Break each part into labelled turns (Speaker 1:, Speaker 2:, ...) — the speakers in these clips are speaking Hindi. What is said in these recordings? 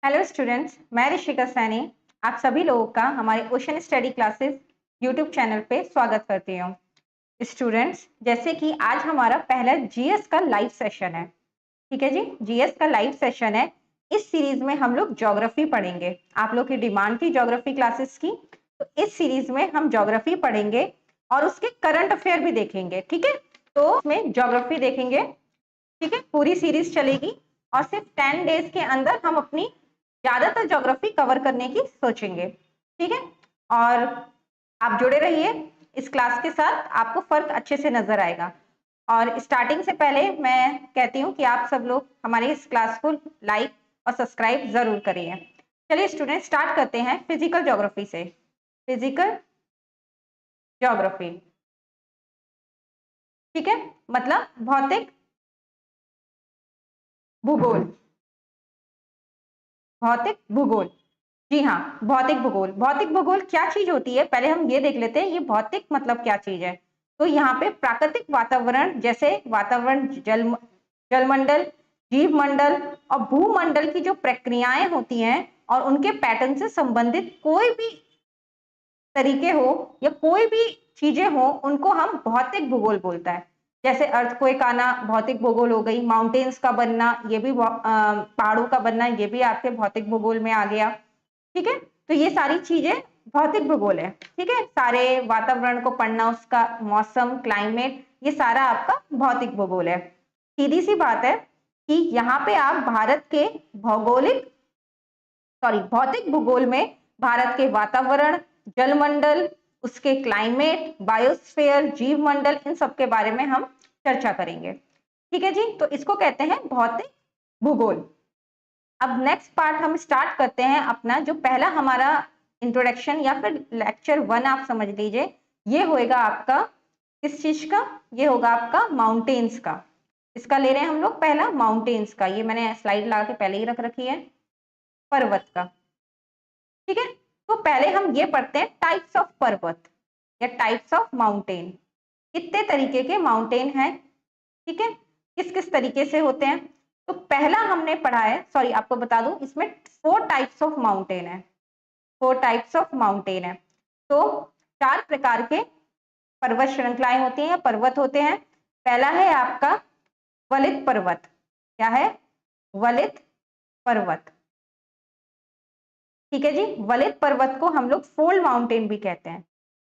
Speaker 1: हेलो स्टूडेंट्स, मैं ऋषिका सैनी आप सभी लोगों का हमारे ocean study classes YouTube channel पे स्वागत करती हूँ। स्टूडेंट्स, जैसे कि आज हमारा पहला जीएस का लाइव सेशन है। ठीक है जी, जीएस का लाइव सेशन है। इस सीरीज में हम लोग ज्योग्राफी पढ़ेंगे। आप लोग की डिमांड थी ज्योग्राफी क्लासेस की, तो इस सीरीज में हम ज्योग्राफी पढ़ेंगे और उसके करंट अफेयर भी देखेंगे। ठीक है, तो उसमें ज्योग्राफी देखेंगे। ठीक है, पूरी सीरीज चलेगी और सिर्फ 10 डेज के अंदर हम अपनी ज्यादातर ज्योग्राफी कवर करने की सोचेंगे। ठीक है, और आप जुड़े रहिए इस क्लास के साथ, आपको फर्क अच्छे से नजर आएगा। और स्टार्टिंग से पहले मैं कहती हूँ कि आप सब लोग हमारे इस क्लास को लाइक और सब्सक्राइब जरूर करिए। चलिए स्टूडेंट, स्टार्ट करते हैं फिजिकल ज्योग्राफी से। फिजिकल ज्योग्राफी, ठीक है, मतलब भौतिक भूगोल। भौतिक भूगोल, जी हाँ, भौतिक भूगोल। भौतिक भूगोल क्या चीज होती है, पहले हम ये देख लेते हैं ये भौतिक मतलब क्या चीज है। तो यहाँ पे प्राकृतिक वातावरण, जैसे वातावरण, जलमंडल, जीव मंडल और भूमंडल की जो प्रक्रियाएं होती हैं और उनके पैटर्न से संबंधित कोई भी तरीके हो या कोई भी चीजें हो, उनको हम भौतिक भूगोल बोलता है। जैसे अर्थक्वेक आना भौतिक भूगोल हो गई, माउंटेन्स का बनना, ये भी पहाड़ों का बनना, ये भी आपके भौतिक भूगोल में आ गया। ठीक है, तो ये सारी चीजें भौतिक भूगोल है। ठीक है, सारे वातावरण को पढ़ना, उसका मौसम, क्लाइमेट, ये सारा आपका भौतिक भूगोल है। सीधी सी बात है कि यहाँ पे आप भारत के भौतिक भूगोल में भारत के वातावरण, जलमंडल, उसके क्लाइमेट, बायोस्फीयर, जीव मंडल, इन सब के बारे में हम चर्चा करेंगे। ठीक है जी, तो इसको कहते हैं भौतिक भूगोल। अब नेक्स्ट पार्ट हम स्टार्ट करते हैं अपना, जो पहला हमारा इंट्रोडक्शन या फिर लेक्चर 1 आप समझ लीजिए। ये होएगा आपका किस चीज का, ये होगा आपका माउंटेन्स का। इसका ले रहे हैं हम लोग पहला माउंटेन्स का, ये मैंने स्लाइड लगा के पहले ही रख रखी है, पर्वत का। ठीक है, तो पहले हम ये पढ़ते हैं टाइप्स ऑफ पर्वत या टाइप्स ऑफ माउंटेन। कितने तरीके के माउंटेन हैं, ठीक है, किस किस तरीके से होते हैं। तो पहला हमने पढ़ा है, सॉरी आपको बता दूं, इसमें 4 टाइप्स ऑफ माउंटेन है। 4 टाइप्स ऑफ माउंटेन है। तो 4 प्रकार के पर्वत श्रृंखलाएं होती हैं या पर्वत होते हैं। पहला है आपका वलित पर्वत। क्या है? वलित पर्वत। ठीक है जी, वलित पर्वत को हम लोग फोल्ड माउंटेन भी कहते हैं।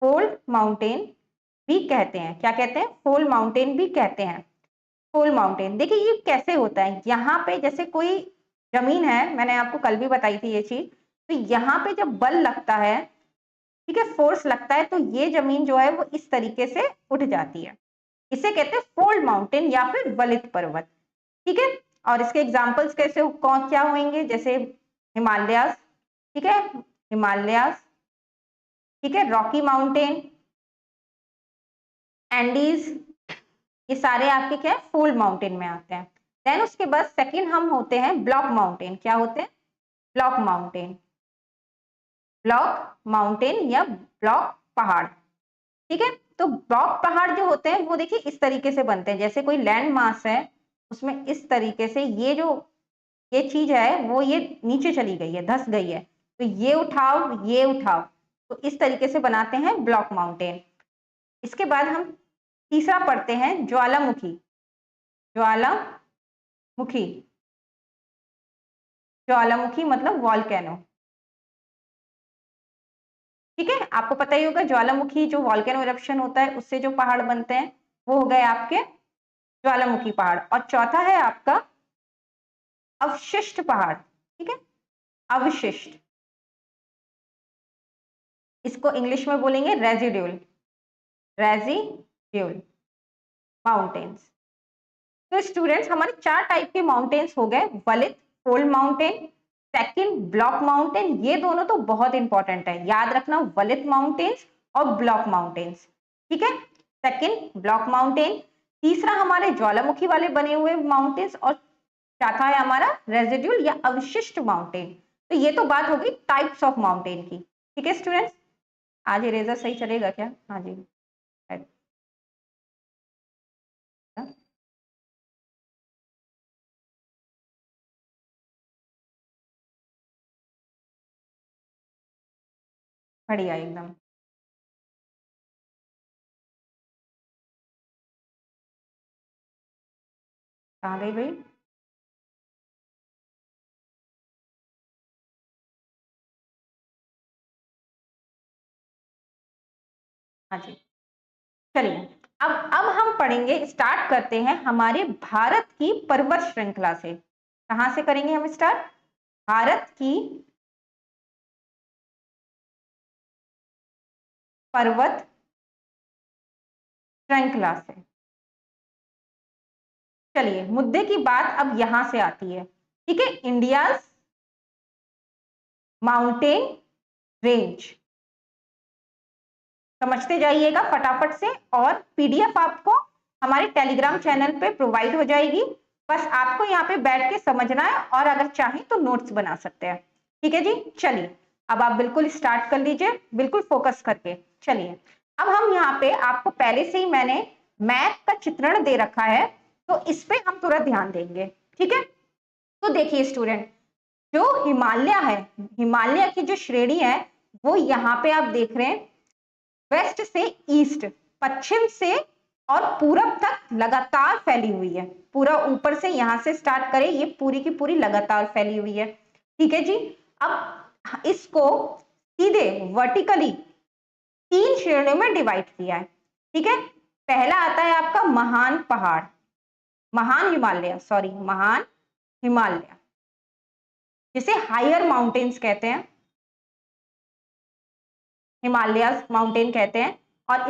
Speaker 1: फोल्ड माउंटेन भी कहते हैं। क्या कहते हैं? फोल्ड माउंटेन भी कहते हैं। फोल्ड माउंटेन, देखिए ये कैसे होता है। यहाँ पे जैसे कोई जमीन है, मैंने आपको कल भी बताई थी ये चीज, तो यहाँ पे जब बल लगता है, ठीक है, फोर्स लगता है, तो ये जमीन जो है वो इस तरीके से उठ जाती है। इसे कहते हैं फोल्ड माउंटेन या फिर वलित पर्वत। ठीक है, और इसके एग्जाम्पल्स कैसे कौन क्या होंगे, जैसे हिमालयास, ठीक है, हिमालयास, ठीक है, रॉकी माउंटेन, एंडीज, ये सारे आपके क्या है, फोल्ड माउंटेन में आते हैं। देन उसके बाद सेकंड हम होते हैं ब्लॉक माउंटेन। क्या होते हैं? Block mountain. ब्लॉक माउंटेन या ब्लॉक पहाड़। ठीक है, तो ब्लॉक पहाड़ जो होते हैं वो देखिए इस तरीके से बनते हैं, जैसे कोई लैंड मास है, उसमें इस तरीके से ये जो ये चीज है वो ये नीचे चली गई है, धस गई है, तो ये उठाओ, ये उठाओ, तो इस तरीके से बनाते हैं ब्लॉक माउंटेन। इसके बाद हम तीसरा पढ़ते हैं ज्वालामुखी। ज्वालामुखी, ज्वालामुखी मतलब वॉल्केनो। ठीक है, आपको पता ही होगा ज्वालामुखी जो वॉल्केनो इरप्शन होता है उससे जो पहाड़ बनते हैं वो हो गए आपके ज्वालामुखी पहाड़। और चौथा है आपका अवशिष्ट पहाड़। ठीक है, अवशिष्ट, इसको इंग्लिश में बोलेंगे रेजिड्यूल, रेजिड्यूल माउंटेन्स। तो स्टूडेंट्स, हमारे 4 टाइप के माउंटेन्स हो गए, वलित, fold mountain, second block mountain. ये दोनों तो बहुत इंपॉर्टेंट है, याद रखना, वलित माउंटेन्स और ब्लॉक माउंटेन्स। ठीक है, सेकंड ब्लॉक माउंटेन, तीसरा हमारे ज्वालामुखी वाले बने हुए माउंटेन्स, और चौथा है हमारा रेजिड्यूल या अवशिष्ट माउंटेन। तो ये तो बात होगी टाइप्स ऑफ माउंटेन की। ठीक है स्टूडेंट्स, आज इरेजर सही चलेगा क्या? हाँ जी। बढ़िया एकदम। कहाँ गई भाई? हाँ जी, चलिए अब हम पढ़ेंगे, स्टार्ट करते हैं हमारे भारत की पर्वत श्रृंखला से। कहाँ से करेंगे हम स्टार्ट? भारत की पर्वत श्रृंखला से। चलिए, मुद्दे की बात अब यहां से आती है, ठीक है। इंडिया माउंटेन रेंज, समझते जाइएगा फटाफट से, और पीडीएफ आपको हमारे टेलीग्राम चैनल पे प्रोवाइड हो जाएगी। बस आपको यहाँ पे बैठ के समझना है, और अगर चाहें तो नोट्स बना सकते हैं। ठीक है जी, चलिए अब आप बिल्कुल स्टार्ट कर लीजिए, बिल्कुल फोकस करके। चलिए, अब हम यहाँ पे आपको पहले से ही मैंने मैप का चित्रण दे रखा है, तो इस पे हम थोड़ा ध्यान देंगे, ठीक है। तो देखिए स्टूडेंट, जो हिमालय है, हिमालय की जो श्रेणी है वो यहाँ पे आप देख रहे हैं, वेस्ट से ईस्ट, पश्चिम से और पूरब तक लगातार फैली हुई है। पूरा ऊपर से यहां से स्टार्ट करें, ये पूरी की पूरी लगातार फैली हुई है, ठीक है जी। अब इसको सीधे वर्टिकली 3 श्रेणियों में डिवाइड किया है, ठीक है। पहला आता है आपका महान पहाड़, महान हिमालय, सॉरी महान हिमालय, जिसे हायर माउंटेन्स कहते हैं, हिमालय माउंटेन कहते हैं। और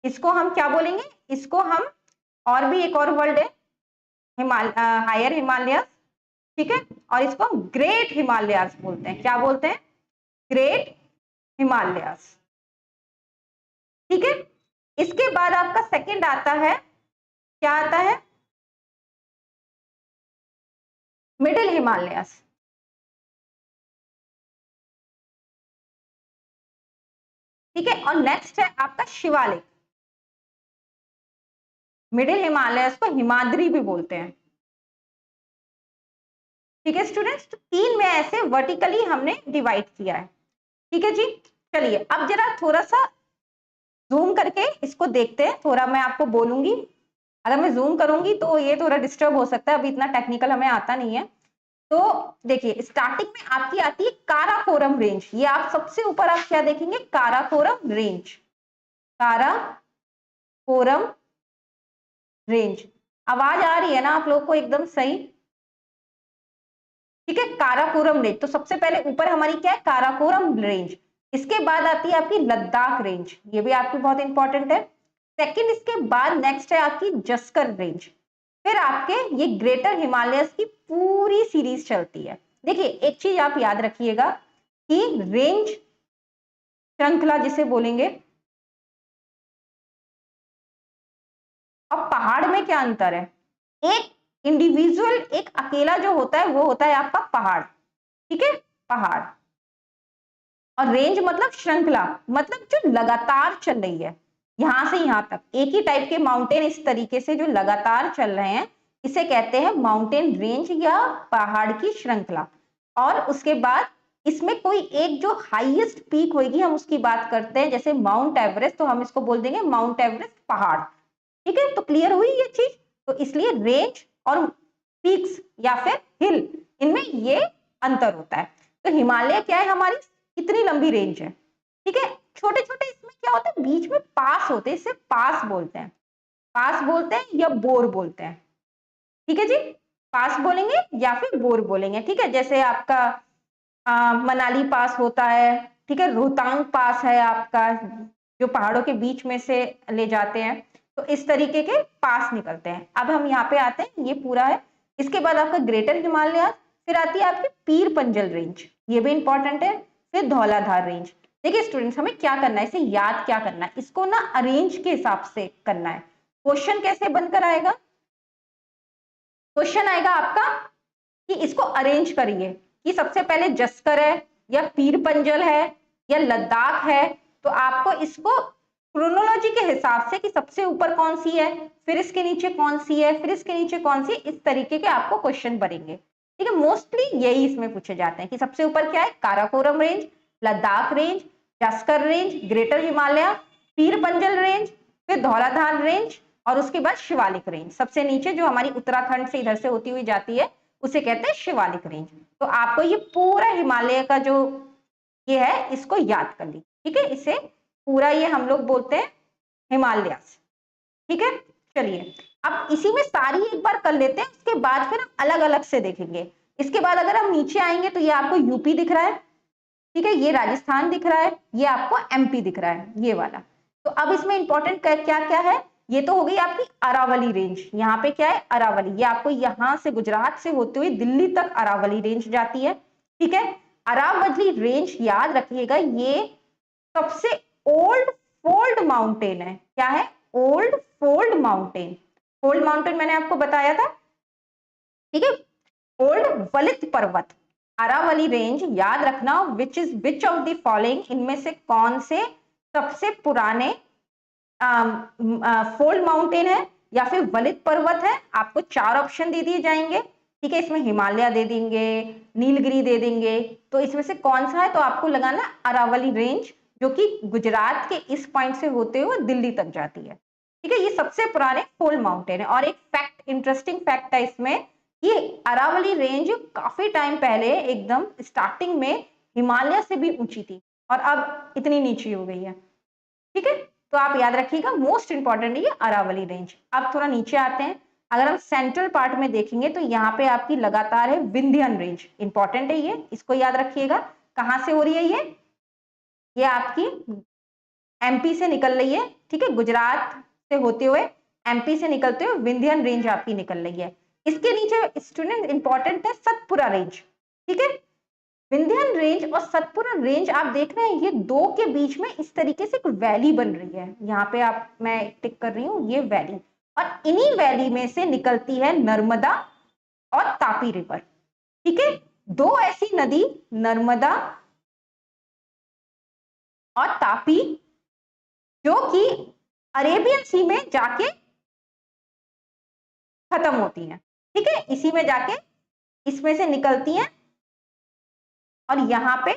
Speaker 1: इसको हम क्या बोलेंगे? इसको हम, और भी एक और वर्ड है हायर हिमालय, ठीक है। और इसको हम ग्रेट हिमालयास बोलते हैं। क्या बोलते हैं? ग्रेट हिमालयास, ठीक है। इसके बाद आपका सेकंड आता है, क्या आता है? मिडिल हिमालयास, ठीक है। और नेक्स्ट है आपका शिवालिक। मिडिल हिमालयस को हिमाद्री भी बोलते हैं, ठीक है स्टूडेंट्स। तो 3 में ऐसे वर्टिकली हमने डिवाइड किया है, ठीक है जी। चलिए अब जरा थोड़ा सा जूम करके इसको देखते हैं। थोड़ा मैं आपको बोलूंगी, अगर मैं जूम करूंगी तो ये थोड़ा डिस्टर्ब हो सकता है, अभी इतना टेक्निकल हमें आता नहीं है। तो देखिए, स्टार्टिंग में आपकी आती है काराकोरम रेंज। ये आप सबसे ऊपर आप क्या देखेंगे? Karakoram range, Karakoram range. आवाज आ रही है ना आप लोग को एकदम सही? ठीक है, काराकोरम रेंज। तो सबसे पहले ऊपर हमारी क्या है? काराकोरम रेंज। इसके बाद आती है आपकी लद्दाख रेंज, ये भी आपकी बहुत इंपॉर्टेंट है। सेकंड, इसके बाद नेक्स्ट है आपकी जस्कर रेंज। फिर आपके ये ग्रेटर हिमालयस की पूरी सीरीज चलती है। देखिए एक चीज आप याद रखिएगा कि रेंज श्रृंखला जिसे बोलेंगे, अब पहाड़ में क्या अंतर है? एक इंडिविजुअल, एक अकेला जो होता है वो होता है आपका पहाड़, ठीक है, पहाड़। और रेंज मतलब श्रृंखला, मतलब जो लगातार चल रही है, यहां से यहां तक एक ही टाइप के माउंटेन इस तरीके से जो लगातार चल रहे हैं, इसे कहते हैं माउंटेन रेंज या पहाड़ की श्रृंखला। और उसके बाद इसमें कोई एक जो हाईएस्ट पीक होगी, हम उसकी बात करते हैं, जैसे माउंट एवरेस्ट, तो हम इसको बोल देंगे माउंट एवरेस्ट पहाड़, ठीक है। तो क्लियर हुई ये चीज? तो इसलिए रेंज और पीक्स या फिर हिल, इनमें ये अंतर होता है। तो हिमालय क्या है हमारी? कितनी लंबी रेंज है, ठीक है। छोटे छोटे इसमें क्या होता है? बीच में पास होते हैं, इसे पास बोलते हैं, पास बोलते हैं या बोर बोलते हैं, ठीक है जी। पास बोलेंगे या फिर बोर बोलेंगे, ठीक है। जैसे आपका मनाली पास होता है, ठीक है, रोहतांग पास है आपका, जो पहाड़ों के बीच में से ले जाते हैं। तो इस तरीके के पास निकलते हैं। अब हम यहाँ पे आते हैं, ये पूरा है। इसके बाद आपका ग्रेटर हिमालय, फिर आती है आपकी पीर पंजल रेंज, ये भी इंपॉर्टेंट है। फिर धौलाधार रेंज। देखिए स्टूडेंट्स, हमें क्या करना है, इसे याद क्या करना है, इसको ना अरेंज के हिसाब से करना है। क्वेश्चन कैसे बनकर आएगा? क्वेश्चन आएगा आपका कि इसको अरेंज करिए, कि सबसे पहले जस्कर है या पीर पंजल है या लद्दाख है। तो आपको इसको क्रोनोलॉजी के हिसाब से, कि सबसे ऊपर कौन सी है, फिर इसके नीचे कौन सी है, फिर इसके नीचे कौन सी, इस तरीके के आपको क्वेश्चन बनेंगे, ठीक है। मोस्टली यही इसमें पूछे जाते हैं कि सबसे ऊपर क्या है? Karakoram range, Ladakh range, Zanskar range, greater Himalaya, Pir Panjal range, फिर धौलाधार रेंज और उसके बाद शिवालिक रेंज। सबसे नीचे जो हमारी उत्तराखंड से इधर से होती हुई जाती है उसे कहते हैं शिवालिक रेंज। तो आपको ये पूरा हिमालय का जो ये है इसको याद कर ली, ठीक है। इसे पूरा ये हम लोग बोलते हैं हिमालय, ठीक है। चलिए अब इसी में सारी एक बार कर लेते हैं, उसके बाद फिर हम अलग अलग से देखेंगे। इसके बाद अगर हम नीचे आएंगे तो ये आपको यूपी दिख रहा है, ठीक है, ये राजस्थान दिख रहा है, ये आपको एमपी दिख रहा है, ये वाला। तो अब इसमें इंपॉर्टेंट क्या क्या है, ये तो हो गई आपकी अरावली रेंज। यहाँ पे क्या है, अरावली, ये आपको यहां से गुजरात से होते हुए दिल्ली तक अरावली रेंज जाती है, ठीक है। अरावली रेंज याद रखिएगा, ये सबसे ओल्ड फोल्ड माउंटेन है। क्या है, old fold mountain. Fold mountain मैंने आपको बताया था, ठीक है। ओल्ड वलित पर्वत, अरावली रेंज याद रखना, विच ऑफ द फॉलोइंग, इनमें से कौन से सबसे पुराने फोल्ड माउंटेन है या फिर वलित पर्वत है। आपको 4 ऑप्शन दे दिए जाएंगे, ठीक है। इसमें हिमालय दे देंगे, नीलगिरी दे देंगे, तो इसमें से कौन सा है, तो आपको लगाना अरावली रेंज, जो कि गुजरात के इस पॉइंट से होते हुए दिल्ली तक जाती है, ठीक है। ये सबसे पुराने फोल्ड माउंटेन है। और एक फैक्ट, इंटरेस्टिंग फैक्ट है इसमें, ये अरावली रेंज काफी टाइम पहले एकदम स्टार्टिंग में हिमालय से भी ऊंची थी और अब इतनी नीची हो गई है, ठीक है। तो आप याद रखिएगा, मोस्ट इंपॉर्टेंट है ये अरावली रेंज। अब थोड़ा नीचे आते हैं, अगर हम सेंट्रल पार्ट में देखेंगे तो यहाँ पे आपकी लगातार है विंध्यन रेंज, इंपॉर्टेंट है ये, इसको याद रखिएगा। कहाँ से हो रही है ये आपकी एमपी से निकल रही है, ठीक है। गुजरात से होते हुए एमपी से निकलते हुए विंध्यन रेंज आपकी निकल रही है। इसके नीचे स्टूडेंट इंपॉर्टेंट है सतपुरा रेंज, ठीक है। विंध्यन रेंज और सतपुरा रेंज आप देख रहे हैं, ये दो के बीच में इस तरीके से एक वैली बन रही है। यहाँ पे आप, मैं टिक कर रही हूँ ये वैली, और इन्हीं वैली में से निकलती है नर्मदा और तापी रिवर, ठीक है। दो ऐसी नदी, नर्मदा और तापी, जो कि अरेबियन सी में जाके खत्म होती है, ठीक है। इसी में जाके इसमें से निकलती हैं और यहां पे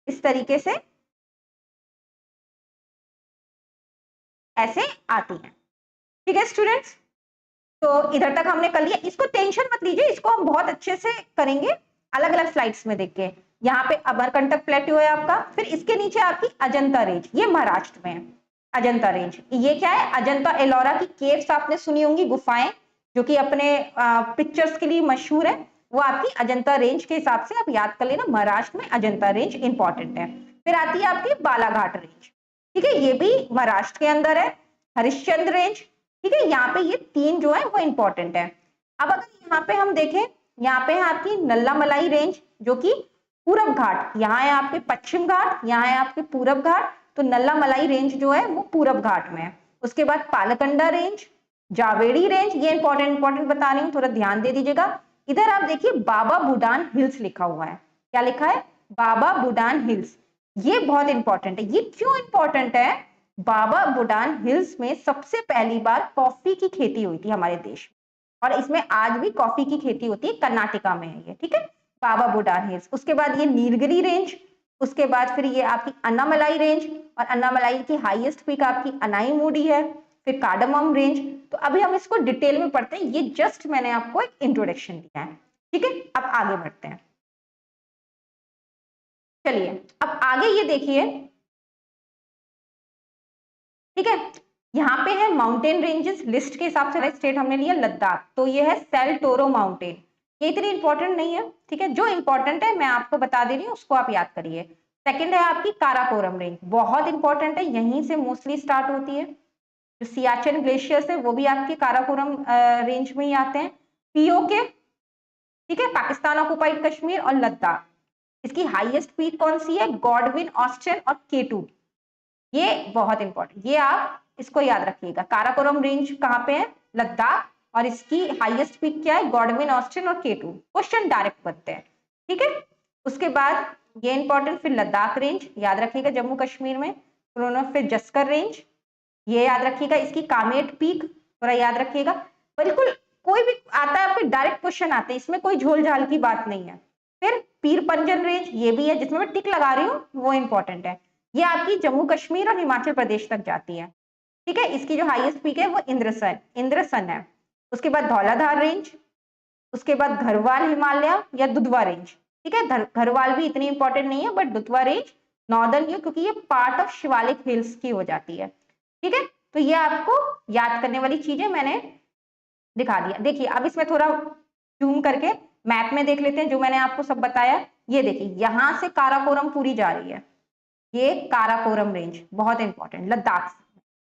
Speaker 1: इस तरीके से ऐसे आती हैं, ठीक है स्टूडेंट्स। तो इधर तक हमने कर लिया, इसको टेंशन मत लीजिए, इसको हम बहुत अच्छे से करेंगे अलग अलग स्लाइड्स में देख के। यहाँ पे अमरकंटक प्लेट्यू है आपका, फिर इसके नीचे आपकी अजंता रेंज, ये महाराष्ट्र में है अजंता रेंज। ये क्या है, अजंता एलोरा की केव्स आपने सुनी होंगी, गुफाएं, जो कि अपने पिक्चर्स के लिए मशहूर है, वो आपकी अजंता रेंज के हिसाब से आप याद कर लेना, महाराष्ट्र में अजंता रेंज इंपॉर्टेंट है। फिर आती है आपकी बालाघाट रेंज, ठीक है, ये भी महाराष्ट्र के अंदर है। हरिश्चंद्र रेंज, ठीक है, यहाँ पे ये 3 जो है वो इंपॉर्टेंट है। अब अगर यहाँ पे हम देखें, यहाँ पे है आपकी नल्लामलाई रेंज, जो कि पूरब घाट, यहाँ है आपके पश्चिम घाट, यहाँ है आपके पूरब घाट, तो नल्लामलाई रेंज जो है वो पूरब घाट में है। उसके बाद पालकंडा रेंज, जावेड़ी रेंज, ये इंपॉर्टेंट बता रही हूँ, थोड़ा ध्यान दे दीजिएगा। इधर आप देखिए बाबा बुडान हिल्स लिखा हुआ है, क्या लिखा है, बाबा बुडान हिल्स, ये बहुत इंपॉर्टेंट है। ये क्यों इंपॉर्टेंट है, बाबा बुडान हिल्स में सबसे पहली बार कॉफी की खेती हुई थी हमारे देश में, और इसमें आज भी कॉफी की खेती होती है, कर्नाटका में है ये, ठीक है, बाबा बुडान हिल्स। उसके बाद ये नीलगिरी रेंज, उसके बाद फिर ये आपकी अन्नामलाई रेंज, और अन्नामलाई की हाईएस्ट पीक आपकी अनाईमुडी है, फिर कार्डमम रेंज। तो अभी हम इसको डिटेल में पढ़ते हैं, ये जस्ट मैंने आपको एक इंट्रोडक्शन दिया है, ठीक है। अब आगे बढ़ते हैं, चलिए अब आगे ये देखिए, ठीक है। यहाँ पे है माउंटेन रेंजेस, लिस्ट के हिसाब से स्टेट हमने लिया लद्दाख, तो ये है सेल टोरो माउंटेन, ये इतनी इंपॉर्टेंट नहीं है, ठीक है। जो इंपॉर्टेंट है मैं आपको बता दे रही हूँ, उसको आप याद करिए। सेकंड है आपकी काराकोरम रेंज, बहुत इंपॉर्टेंट है, यहीं से मोस्टली स्टार्ट होती है। जो सियाचिन ग्लेशियर्स है वो भी आपके काराकोरम रेंज में ही आते हैं। पीओके, ठीक है, पाकिस्तान ऑक्युपाइड कश्मीर और लद्दाख। इसकी हाईएस्ट पीक कौन सी है, गॉडविन, ऑस्टिन और केटू, ये बहुत इंपॉर्टेंट, ये आप इसको याद रखिएगा। काराकोरम रेंज कहाँ पे है, लद्दाख, और इसकी हाईएस्ट पीक क्या है, गॉडविन, ऑस्टिन और केटू। क्वेश्चन डायरेक्ट बनते हैं, ठीक है। उसके बाद ये इंपॉर्टेंट, फिर लद्दाख रेंज याद रखिएगा जम्मू कश्मीर में, फिर जस्कर रेंज ये याद रखिएगा, इसकी कामेट पीक थोड़ा याद रखिएगा। बिल्कुल कोई भी आता है आपके डायरेक्ट क्वेश्चन आते हैं, इसमें कोई झोल झाल की बात नहीं है। फिर पीर पंजल रेंज ये भी है, जिसमें मैं टिक लगा रही हूँ वो इंपॉर्टेंट है। ये आपकी जम्मू कश्मीर और हिमाचल प्रदेश तक जाती है, ठीक है। इसकी जो हाईएस्ट पीक है वो इंद्रसन है। उसके बाद धौलाधार रेंज, उसके बाद घरवाल हिमालय या दुधवा रेंज, ठीक है। घरवाल भी इतनी इंपॉर्टेंट नहीं है, but Dudhwa range northern view, क्योंकि ये पार्ट ऑफ शिवालिक हिल्स की हो जाती है, ठीक है। तो ये आपको याद करने वाली चीजें मैंने दिखा दिया। देखिए अब इसमें थोड़ा जूम करके मैप में देख लेते हैं जो मैंने आपको सब बताया। ये देखिए यहां से काराकोरम पूरी जा रही है, ये काराकोरम रेंज बहुत इंपॉर्टेंट, लद्दाख,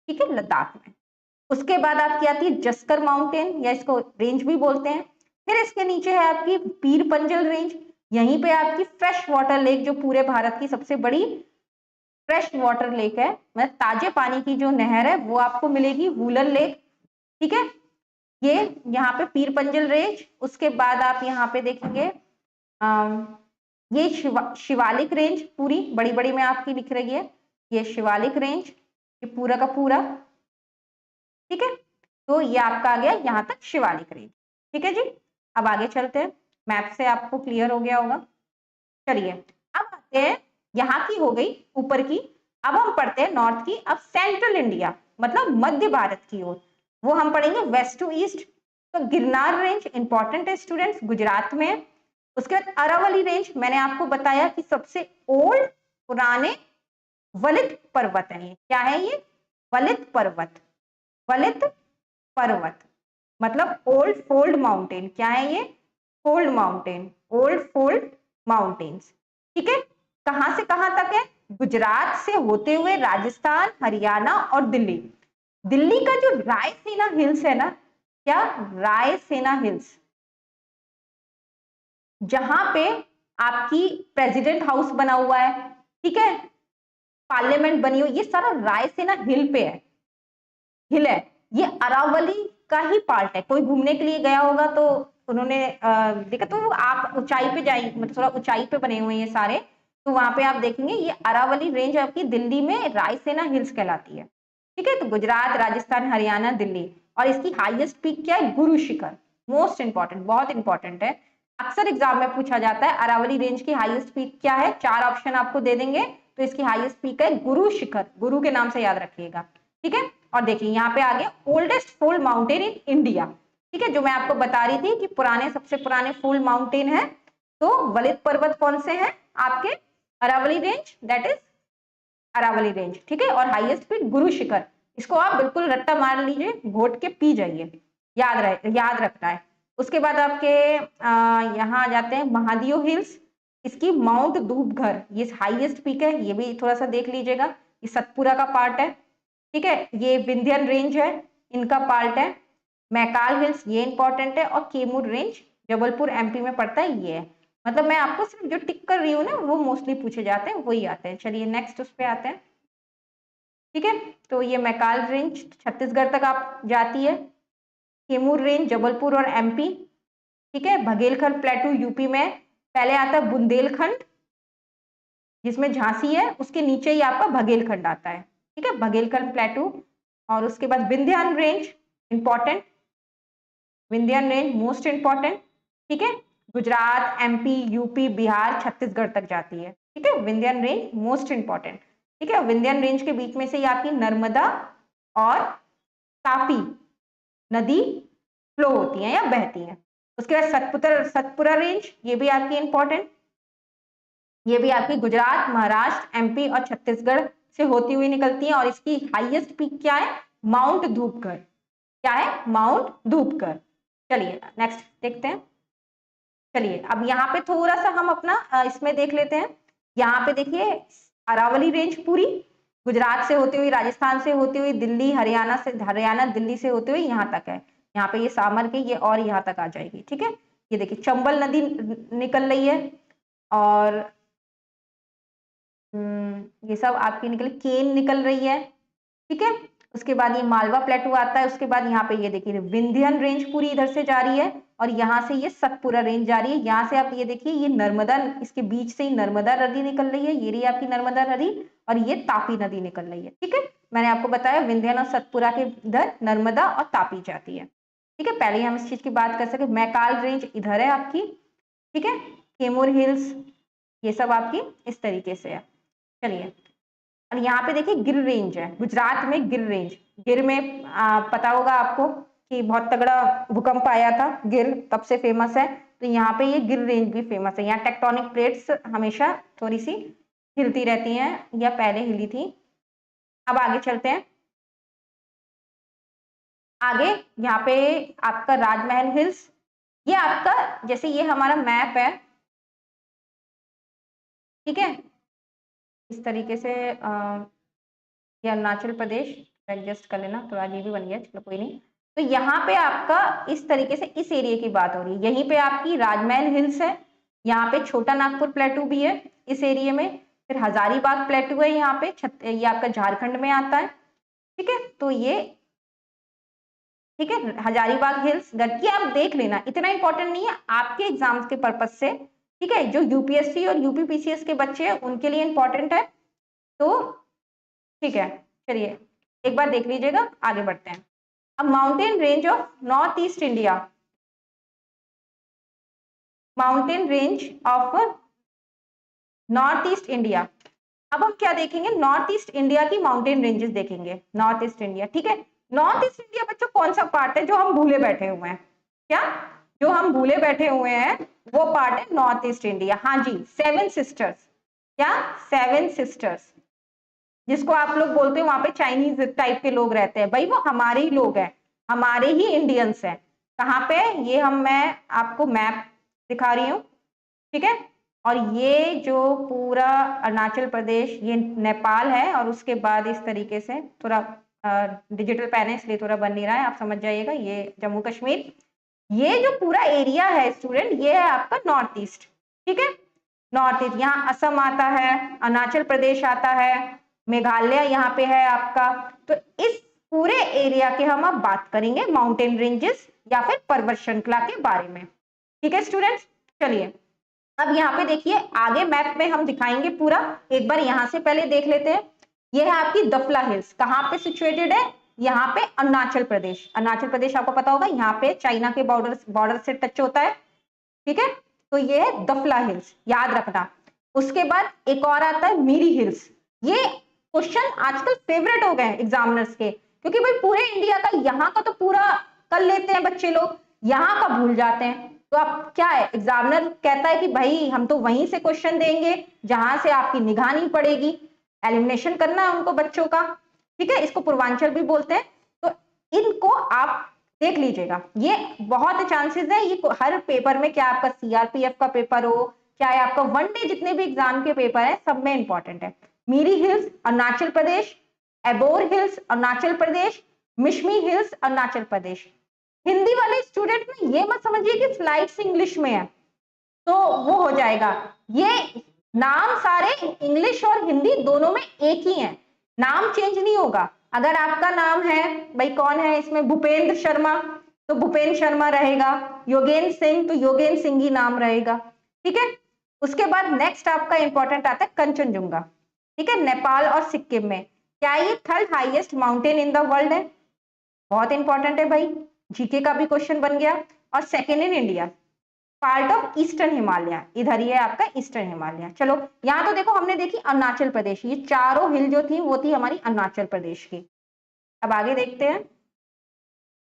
Speaker 1: ठीक है, लद्दाख में। उसके बाद आपकी आती है जस्कर माउंटेन, या इसको रेंज भी बोलते हैं। फिर इसके नीचे है आपकी पीर पंजल रेंज, यहीं पे आपकी फ्रेश वाटर लेक, जो पूरे भारत की सबसे बड़ी फ्रेश वाटर लेक है, मतलब ताजे पानी की जो नहर है वो आपको मिलेगी, वुलर लेक, ठीक है। ये यहाँ पे पीर पंजल रेंज। उसके बाद आप यहाँ पे देखेंगे ये शिवालिक रेंज पूरी बड़ी बड़ी में आपकी लिख रही है, ये शिवालिक रेंज, ये पूरा का पूरा, ठीक है। तो ये आपका आ गया यहाँ तक शिवालिक रेंज, ठीक है जी। अब आगे चलते हैं, मैप से आपको क्लियर हो गया होगा। चलिए अब आते हैं, यहाँ की हो गई ऊपर की, अब हम पढ़ते हैं नॉर्थ की। अब सेंट्रल इंडिया मतलब मध्य भारत की ओर, वो हम पढ़ेंगे वेस्ट टू ईस्ट। तो गिरनार रेंज इंपॉर्टेंट है स्टूडेंट्स, गुजरात में है। उसके बाद अरावली रेंज, मैंने आपको बताया कि सबसे ओल्ड पुराने वलित पर्वत है। ये क्या है? ये वलित पर्वत, वलित पर्वत मतलब ओल्ड फोल्ड माउंटेन। क्या है ये? Fold mountain, old fold mountains, ठीक है। कहां से कहां तक है? गुजरात से होते हुए राजस्थान, हरियाणा और दिल्ली। दिल्ली का जो रायसेना हिल्स है ना, क्या रायसेना हिल्स, जहां पे आपकी प्रेसिडेंट हाउस बना हुआ है, ठीक है, पार्लियामेंट बनी हुई, ये सारा रायसेना हिल पे है, हिल है। ये अरावली का ही पार्ट है। कोई घूमने के लिए गया होगा तो उन्होंने देखा, तो आप ऊंचाई पे जाएंगे, मतलब थोड़ा ऊंचाई पे बने हुए हैं ये सारे, तो वहां पे आप देखेंगे ये अरावली रेंज आपकी दिल्ली में रायसेना हिल्स कहलाती है, ठीक है। तो गुजरात, राजस्थान, हरियाणा, दिल्ली, और इसकी हाईएस्ट पीक क्या है? गुरु शिखर। मोस्ट इंपॉर्टेंट, बहुत इंपॉर्टेंट है, अक्सर एग्जाम में पूछा जाता है अरावली रेंज की हाईएस्ट पीक क्या है। 4 ऑप्शन आपको दे देंगे, तो इसकी हाईएस्ट पीक है गुरु शिखर, गुरु के नाम से याद रखिएगा, ठीक है। और देखिए यहाँ पे आगे oldest fold mountain in India, ठीक है, जो मैं आपको बता रही थी कि पुराने, सबसे पुराने फोल्ड माउंटेन है। तो वलित पर्वत कौन से हैं आपके? Aravalli range, that is Aravalli range, ठीक है। और हाईएस्ट पीक गुरु शिखर, इसको आप बिल्कुल रट्टा मार लीजिए, घोट के पी जाइए, याद रखना है। उसके बाद आपके यहाँ आ जाते हैं महादेव हिल्स, इसकी माउंट धूपघर, ये हाईएस्ट पीक है, ये भी थोड़ा सा देख लीजिएगा, ये सतपुरा का पार्ट है, ठीक है। ये विंध्यन रेंज है, इनका पार्ट है। मैकाल हिल्स, ये इंपॉर्टेंट है। और केमूर रेंज जबलपुर एमपी में पड़ता है, ये है। मतलब मैं आपको सिर्फ जो टिक कर रही हूँ ना, वो मोस्टली पूछे जाते हैं, वही आते हैं। चलिए नेक्स्ट उस पे आते हैं, ठीक है। तो ये मैकाल रेंज छत्तीसगढ़ तक आप जाती है, केमूर रेंज जबलपुर और एमपी, ठीक है। बघेलखंड प्लेटू यूपी में, पहले आता है बुंदेलखंड जिसमें झांसी है, उसके नीचे ही आपका बघेलखंड आता है, ठीक है, बघेलखंड प्लेटू। और उसके बाद Vindhyan range important, Vindhyan range most important, ठीक है, गुजरात, एमपी, यूपी, बिहार, छत्तीसगढ़ तक जाती है, ठीक है। विंध्यान रेंज मोस्ट इंपॉर्टेंट, ठीक है। विंध्यान रेंज के बीच में से ही आपकी नर्मदा और तापी नदी फ्लो होती है या बहती है। उसके बाद सतपुरा रेंज, ये भी आपकी इंपॉर्टेंट, ये भी आपकी गुजरात, महाराष्ट्र, एमपी और छत्तीसगढ़ से होती हुई निकलती है। और इसकी हाईएस्ट पीक क्या है? माउंट धूपगढ़। क्या है? माउंट धूपगढ़। चलिए नेक्स्ट देखते हैं। चलिए अब यहाँ पे थोड़ा सा हम अपना इसमें देख लेते हैं। यहाँ पे देखिए अरावली रेंज पूरी गुजरात से होती हुई, राजस्थान से होती हुई, दिल्ली, हरियाणा दिल्ली से होते हुए यहाँ तक है। यहाँ पे ये सामर के ये और यहाँ तक आ जाएगी, ठीक है। ये देखिए चंबल नदी निकल रही है, और ये सब आपकी केन निकल रही है, ठीक है। उसके बाद ये मालवा प्लेटू आता है। उसके बाद यहाँ पे ये देखिए विंध्यन रेंज पूरी इधर से जा रही है, और यहाँ से ये सतपुरा रेंज जा रही है। यहाँ से आप ये देखिए ये नर्मदा, इसके बीच से ही नर्मदा नदी निकल रही है, ये रही आपकी नर्मदा नदी, और ये तापी नदी निकल रही है, ठीक है। मैंने आपको बताया विंध्यन और सतपुरा के इधर नर्मदा और तापी जाती है, ठीक है। पहले हम इस चीज की बात कर सके। मैकाल रेंज इधर है आपकी, ठीक है। केमूर हिल्स, ये सब आपकी इस तरीके से है। चलिए, और यहाँ पे देखिए गिर रेंज है, गुजरात में गिर रेंज। गिर में पता होगा आपको कि बहुत तगड़ा भूकंप आया था, गिर तब से फेमस है। तो यहाँ पे ये गिर रेंज भी फेमस है। यहाँ टेक्टोनिक प्लेट्स हमेशा थोड़ी सी हिलती रहती हैं, या पहले हिली थी। अब आगे चलते हैं। आगे यहाँ पे आपका राजमहल हिल्स, ये आपका जैसे ये हमारा मैप है, ठीक है, इस तरीके से ये अरुणाचल प्रदेश एडजस्ट कर लेना, थोड़ा ये भी बन गया, चलो कोई नहीं। तो यहाँ पे आपका इस तरीके से इस एरिया की बात हो रही है। यहीं पे आपकी राजमहल हिल्स है, यहाँ पे छोटा नागपुर प्लेटू भी है इस एरिया में, फिर हजारीबाग प्लेटू है यहाँ पे, ये आपका झारखंड में आता है, ठीक है। तो ये ठीक है, हजारीबाग हिल्स गढ़की आप देख लेना, इतना इंपॉर्टेंट नहीं है आपके एग्जाम्स के पर्पज से, ठीक है। जो यूपीएससी और यूपीपीसीएस के बच्चे हैं उनके लिए इंपॉर्टेंट है, तो ठीक है। चलिए एक बार देख लीजिएगा, आगे बढ़ते हैं। अब mountain range of north east India, mountain range of north east India. अब हम क्या देखेंगे, नॉर्थ ईस्ट इंडिया की माउंटेन रेंजेस देखेंगे। नॉर्थ ईस्ट इंडिया, ठीक है। नॉर्थ ईस्ट इंडिया बच्चों कौन सा पार्ट है जो हम भूले बैठे हुए हैं? क्या जो हम भूले बैठे हुए हैं वो पार्ट है नॉर्थ ईस्ट इंडिया। हाँ जी, सेवन सिस्टर्स। क्या? सेवन सिस्टर्स, जिसको आप लोग बोलते हैं वहां पे चाइनीज टाइप के लोग रहते हैं, भाई वो हमारे ही लोग हैं, हमारे ही इंडियंस हैं। कहाँ पे? ये मैं आपको मैप दिखा रही हूँ, ठीक है। और ये जो पूरा अरुणाचल प्रदेश, ये नेपाल है, और उसके बाद इस तरीके से थोड़ा डिजिटल पेन है इसलिए थोड़ा बन नहीं रहा है, आप समझ जाइएगा, ये जम्मू कश्मीर। ये जो पूरा एरिया है स्टूडेंट, ये है आपका नॉर्थ ईस्ट, ठीक है। नॉर्थ ईस्ट, यहाँ असम आता है, अरुणाचल प्रदेश आता है, मेघालय यहाँ पे है आपका। तो इस पूरे एरिया के हम अब बात करेंगे माउंटेन रेंजेस या फिर पर्वत श्रृंखला के बारे में, ठीक है स्टूडेंट्स। चलिए अब यहाँ पे देखिए, आगे मैप में हम दिखाएंगे पूरा, एक बार यहाँ से पहले देख लेते हैं। ये है आपकी दफला हिल्स, कहाँ पे सिचुएटेड है? यहाँ पे अरुणाचल प्रदेश। अरुणाचल प्रदेश आपको पता होगा यहाँ पे चाइना के बॉर्डर से टच होता है, ठीक है। तो ये है दफला हिल्स, याद रखना। उसके बाद एक और आता है मीरी हिल्स। ये क्वेश्चन आजकल फेवरेट हो गए हैं एग्जामिनर्स के, क्योंकि भाई पूरे इंडिया का, यहाँ का तो पूरा कर लेते हैं बच्चे लोग, यहाँ का भूल जाते हैं। तो अब क्या है, एग्जामिनर कहता है कि भाई हम तो वहीं से क्वेश्चन देंगे जहां से आपकी निगाह नहीं पड़ेगी, एलिमिनेशन करना है उनको बच्चों का, ठीक है। इसको पूर्वांचल भी बोलते हैं। तो इनको आप देख लीजिएगा, ये बहुत चांसेस है, ये हर पेपर में, क्या आपका सीआरपीएफ का पेपर हो, चाहे आपका वनडे जितने भी एग्जाम के पेपर है, सब में इंपॉर्टेंट है। मीरी hills Arunachal Pradesh, एबोर hills Arunachal Pradesh, Mishmi hills Arunachal Pradesh. Hindi वाले स्टूडेंट में ये मत समझिए कि स्लाइड्स इंग्लिश में है तो वो हो जाएगा, ये नाम सारे इंग्लिश और हिंदी दोनों में एक ही है, नाम चेंज नहीं होगा। अगर आपका नाम है, भाई कौन है इसमें, भूपेंद्र शर्मा, तो भूपेंद्र शर्मा रहेगा, योगेंद्र सिंह तो योगेंद्र सिंह ही नाम रहेगा, ठीक है। उसके बाद नेक्स्ट आपका इंपॉर्टेंट आता है कंचनजुंगा, ठीक है, नेपाल और सिक्किम में। क्या ये third highest mountain in the world है? बहुत इंपॉर्टेंट है भाई, जीके का भी क्वेश्चन बन गया। और second in India, part of eastern Himalaya, इधर ही है आपका ईस्टर्न हिमालय। चलो यहाँ तो देखो हमने देखी अरुणाचल प्रदेश, ये चारों हिल जो थी वो थी हमारी अरुणाचल प्रदेश की। अब आगे देखते हैं।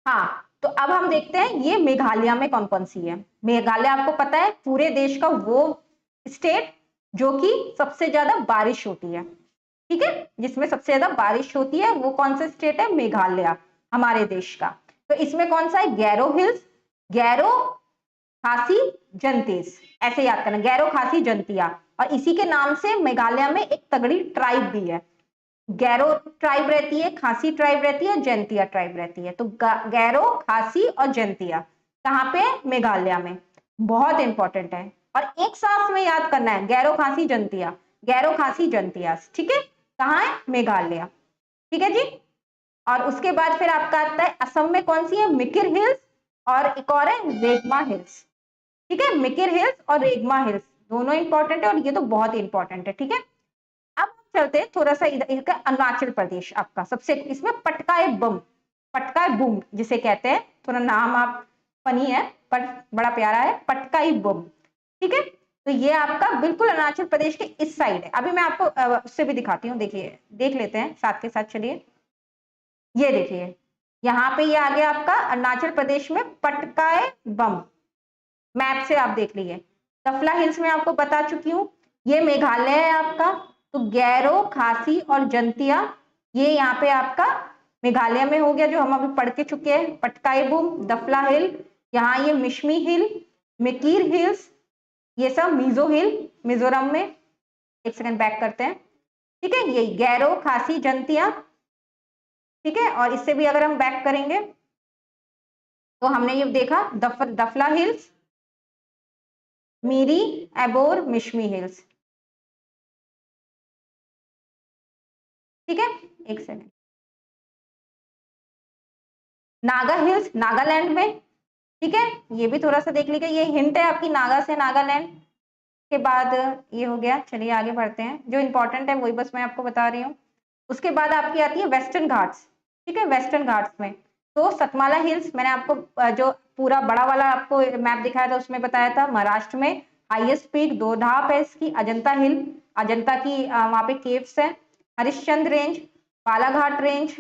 Speaker 1: हाँ, तो अब हम देखते हैं ये मेघालय में कौन कौन सी है। मेघालय आपको पता है पूरे देश का वो स्टेट जो कि सबसे ज्यादा बारिश होती है, ठीक है, जिसमें सबसे ज्यादा बारिश होती है, वो कौन सा स्टेट है? मेघालय, हमारे देश का। तो इसमें कौन सा है? गैरो हिल्स, गैरो खासी जंतीस, ऐसे याद करना, गैरो खासी जंतिया। और इसी के नाम से मेघालय में एक तगड़ी ट्राइब भी है, गैरो ट्राइब रहती है, खासी ट्राइब रहती है, जंतिया ट्राइब रहती है। तो गैरो, खासी और जंतिया कहाँ पे? मेघालय में। बहुत इंपॉर्टेंट है, और एक सांस में याद करना है, गैरो खासी जंतिया, गैरो खासी जंतिया, ठीक है। कहाँ है? मेघालय, ठीक है जी। और उसके बाद फिर आपका आता है असम में कौन सी है? मिकिर हिल्स, और एक और है रेगमा हिल्स, ठीक है। मिकिर हिल्स और रेगमा हिल्स दोनों इंपॉर्टेंट है, और ये तो बहुत इंपॉर्टेंट है, ठीक है। अब चलते हैं थोड़ा सा इधर अरुणाचल प्रदेश आपका सबसे, इसमें पटकाई बम, पटकाई बूम जिसे कहते हैं, थोड़ा नाम आप फनी है पर बड़ा प्यारा है, पटकाई बम, ठीक है। तो ये आपका बिल्कुल अरुणाचल प्रदेश के इस साइड है। अभी मैं आपको उससे भी दिखाती हूँ, देखिए देख लेते हैं साथ के साथ, चलिए। ये देखिए यहाँ पे ये आ गया आपका अरुणाचल प्रदेश में पटकाई बम, मैप से आप देख लीजिए। दफला हिल्स में आपको बता चुकी हूँ, ये मेघालय है आपका। तो गैरो, खासी और जंतिया ये यहाँ पे आपका मेघालय में हो गया, जो हम अभी पढ़ के चुके हैं। पटकाई बम, दफला हिल, यहाँ ये मिशमी हिल, मेकीर हिल्स, ये सब मिजो हिल मिजोरम में। एक सेकंड बैक करते हैं, ठीक है। ये गैरो, खासी, जंतिया, ठीक है। और इससे भी अगर हम बैक करेंगे तो हमने ये देखा दफला हिल्स, मीरी, एबोर, मिशमी हिल्स, ठीक है। एक सेकंड, नागा हिल्स नागालैंड में, ठीक है। ये भी थोड़ा सा देख लीजिए, ये हिंट है आपकी नागा से नागालैंड के बाद ये हो गया। चलिए आगे बढ़ते हैं, जो इंपॉर्टेंट है वही बस मैं आपको बता रही हूँ। उसके बाद आपकी आती है वेस्टर्न घाट्स, ठीक है। वेस्टर्न घाट्स में तो सतमाला हिल्स, मैंने आपको जो पूरा बड़ा वाला आपको मैप दिखाया था उसमें बताया था, महाराष्ट्र में हाईएस्ट पीक दोधाप है इसकी। अजंता हिल, अजंता की वहां पे केव्स है। हरिश्चंद्र रेंज, बालाघाट रेंज,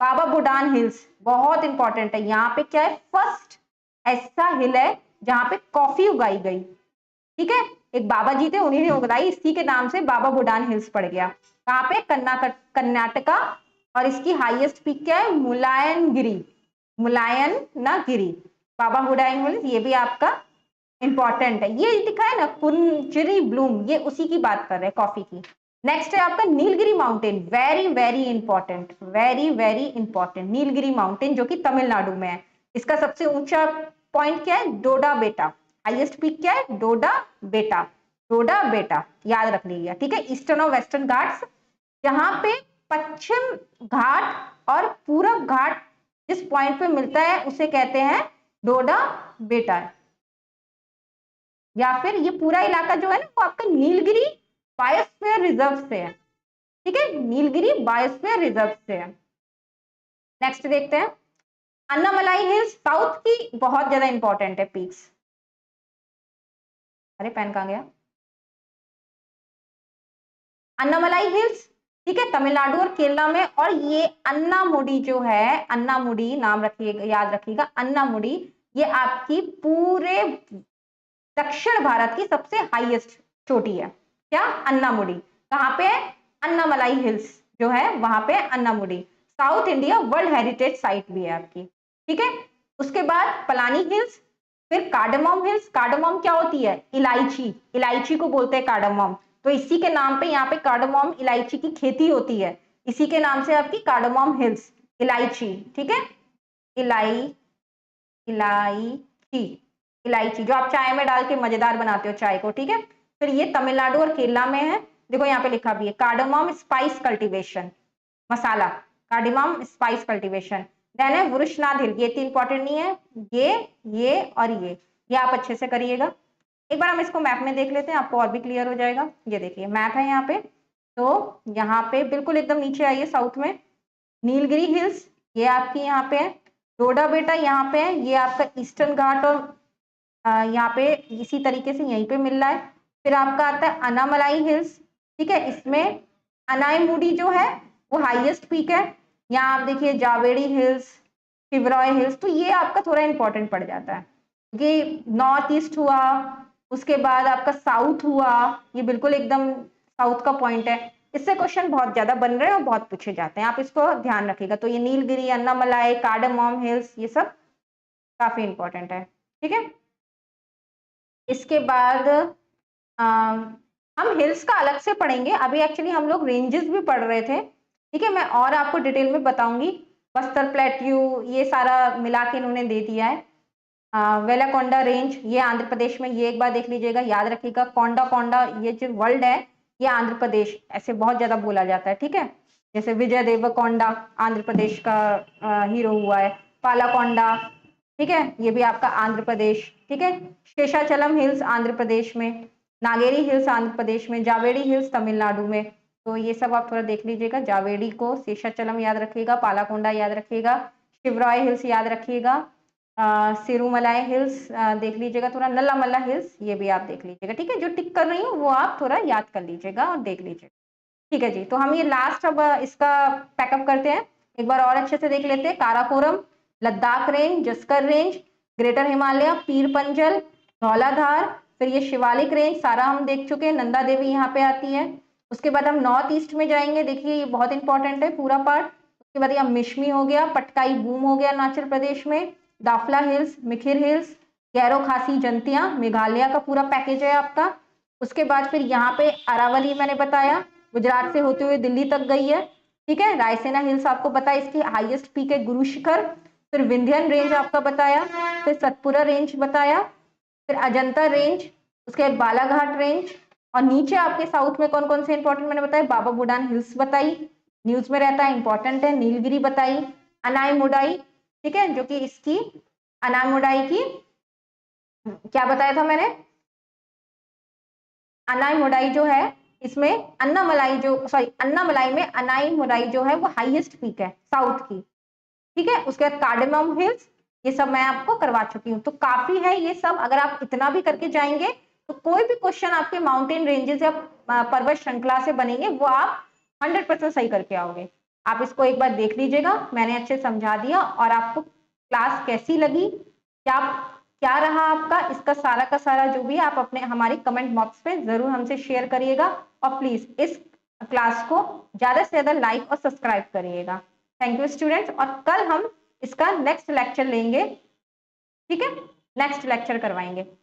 Speaker 1: बाबा बुडान हिल्स बहुत इंपॉर्टेंट है। यहाँ पे क्या है, फर्स्ट ऐसा हिल है जहां पे कॉफी उगाई गई, ठीक है। एक बाबा जी थे, उन्हीं ने उगाई, इसी के नाम से बाबा बुडान हिल्स पड़ गया। कहाँ पे, कर्नाटका। और इसकी हाईएस्ट पीक क्या है, मुलायनगिरी, मुलायनगिरी, बाबा बुडान हिल्स, ये भी आपका इंपॉर्टेंट है। ये दिखा है ना कुंजरी ब्लूम, ये उसी की बात कर रहे हैं, कॉफी की। नेक्स्ट है आपका Nilgiri mountain, very very important, very very important. Nilgiri mountain जो कि तमिलनाडु में है। इसका सबसे ऊंचा पॉइंट क्या है, डोडा बेटा। हाईएस्ट पीक क्या है, डोडा बेटा, डोडा बेटा याद रख लीजिए, ठीक है। ईस्टर्न और वेस्टर्न घाट्स, जहां पे पश्चिम घाट और पूरब घाट जिस पॉइंट पे मिलता है उसे कहते हैं डोडा बेटा, या फिर ये पूरा इलाका जो है ना वो आपका नीलगिरी बायोस्फीयर रिजर्व से है, ठीक है। नीलगिरी बायोस्फीयर रिजर्व से है। नेक्स्ट देखते हैं अन्नामलाई हिल्स, साउथ की बहुत ज्यादा इंपॉर्टेंट है पीक्स। अरे पेन कहाँ गया, अन्नामलाई हिल्स, ठीक है, तमिलनाडु और केरला में। और ये अन्नामुडी जो है, अन्नामुडी नाम रखिएगा, याद रखिएगा, अन्नामुडी ये आपकी पूरे दक्षिण भारत की सबसे हाईएस्ट चोटी है। क्या, अन्नामुडी। कहाँ पे है, अन्नामलाई हिल्स जो है वहां पे Anamudi. South India world heritage site भी है आपकी, ठीक है। उसके बाद पलानी हिल्स, फिर कार्डमम हिल्स। कार्डमम क्या होती है, इलायची, इलायची को बोलते हैं कार्डमम। तो इसी के नाम पे यहाँ पे कार्डमम इलायची की खेती होती है, इसी के नाम से आपकी कार्डमम हिल्स, इलायची, ठीक है। इलायची, इलायची जो आप चाय में डाल के मजेदार बनाते हो चाय को, ठीक है। फिर ये तमिलनाडु और केरला में है। देखो यहाँ पे लिखा भी है कार्डमम स्पाइस कल्टीवेशन, मसाला, कार्डमम स्पाइस कल्टीवेशन। देन है वृषनाथ हिल, ये तीन इंपॉर्टेंट नहीं है, ये और ये आप अच्छे से करिएगा। एक बार हम इसको मैप में देख लेते हैं, आपको और भी क्लियर हो जाएगा। ये देखिए मैप है यहाँ पे, तो यहाँ पे बिल्कुल एकदम नीचे आइए साउथ में, नीलगिरी हिल्स ये आपकी यहाँ पे है, डोडा बेटा यहाँ पे है, ये आपका ईस्टर्न घाट और यहाँ पे इसी तरीके से यहीं पे मिल रहा है। फिर आपका आता है अन्नामलाई हिल्स, ठीक है। इसमें अनाईमुडी जो है वो हाईएस्ट पीक है। यहाँ आप देखिए जावेरी हिल्स, शिवरॉय हिल्स, तो ये आपका थोड़ा इंपॉर्टेंट पड़ जाता है। ये नॉर्थ ईस्ट हुआ, उसके बाद आपका साउथ हुआ, ये बिल्कुल एकदम साउथ का पॉइंट है। इससे क्वेश्चन बहुत ज्यादा बन रहे हैं और बहुत पूछे जाते हैं, आप इसको ध्यान रखिएगा। तो ये नीलगिरी, अन्नामलाई, कार्डमम हिल्स, ये सब काफी इंपॉर्टेंट है, ठीक है। इसके बाद हम हिल्स का अलग से पढ़ेंगे, अभी एक्चुअली हम लोग रेंजेस भी पढ़ रहे थे, ठीक है। मैं और आपको डिटेल में बताऊंगी। बस्तर प्लेट्यू ये सारा मिला के इन्होंने दे दिया है। वेलाकोंडा रेंज ये आंध्र प्रदेश में, ये एक बार देख लीजिएगा, याद रखिएगा। कोंडा कोंडा ये जो वर्ल्ड है ये आंध्र प्रदेश, ऐसे बहुत ज्यादा बोला जाता है, ठीक है। जैसे विजय देवरकोंडा आंध्र प्रदेश का हीरो हुआ है, पालाकोंडा, ठीक है, ये भी आपका आंध्र प्रदेश, ठीक है। शेषाचलम हिल्स आंध्र प्रदेश में, नागेरी हिल्स आंध्र प्रदेश में, जावेरी हिल्स तमिलनाडु में। तो ये सब आप थोड़ा देख लीजिएगा, जावेरी को, शेषाचलम याद रखिएगा, पालाकोंडा याद रखिएगा, शिवरॉय हिल्स याद रखिएगा, सिरूमलाई हिल्स देख लीजिएगा थोड़ा, नल्लामल्ला हिल्स ये भी आप देख लीजिएगा। ठीक है, जो टिक कर रही हूँ वो आप थोड़ा याद कर लीजिएगा और देख लीजिएगा। ठीक है जी, तो हम ये लास्ट अब इसका पैकअप करते हैं, एक बार और अच्छे से देख लेते हैं। Karakoram, Ladakh range, Zanskar range, greater Himalaya, Pir Panjal, Dhauladhar, फिर ये शिवालिक रेंज सारा हम देख चुके हैं, नंदा देवी यहाँ पे आती है। उसके बाद हम नॉर्थ ईस्ट में जाएंगे, देखिए ये बहुत इंपॉर्टेंट है पूरा पार्ट। उसके बाद यहाँ मिश्मी हो गया, पटकाई बूम हो गया अरुणाचल प्रदेश में, दाफला हिल्स, मिखिर हिल्स, गैरो खासी जंतियां मेघालय का पूरा पैकेज है आपका। उसके बाद फिर यहाँ पे अरावली मैंने बताया, गुजरात से होते हुए दिल्ली तक गई है। ठीक है, रायसेना हिल्स आपको पता है, इसकी हाईएस्ट पीक है गुरु शिखर। फिर विंध्यन रेंज आपका बताया, फिर सतपुरा रेंज बताया, फिर अजंता रेंज, उसके बाद बालाघाट रेंज, और नीचे आपके साउथ में कौन कौन से इंपॉर्टेंट मैंने बताया, बाबा बुडान हिल्स बताई, न्यूज में रहता है इंपॉर्टेंट है, नीलगिरी बताई, अनायमुडाई, ठीक है, जो कि इसकी अनायमुडाई की क्या बताया था मैंने, अनायमुडाई जो है इसमें अन्नामलाई जो सॉरी अन्नामलाई में अनायमुडाई जो है वो हाईएस्ट पीक है साउथ की। ठीक है, उसके बाद कार्डेमम हिल्स, ये सब मैं आपको करवा चुकी हूँ, तो काफी है ये सब। अगर आप इतना भी करके जाएंगे तो कोई भी क्वेश्चन आपके माउंटेन रेंजेस या पर्वत श्रृंखला से बनेंगे वो आप 100% सही करके आओगे। आप इसको एक बार देख लीजिएगा, मैंने अच्छे समझा दिया। और आपको क्लास कैसी लगी, क्या क्या रहा आपका, इसका सारा का सारा जो भी आप अपने हमारे कमेंट बॉक्स पे जरूर हमसे शेयर करिएगा। और प्लीज इस क्लास को ज्यादा से ज्यादा लाइक और सब्सक्राइब करिएगा। थैंक यू स्टूडेंट्स, और कल हम इसका नेक्स्ट लेक्चर लेंगे। ठीक है, नेक्स्ट लेक्चर करवाएंगे।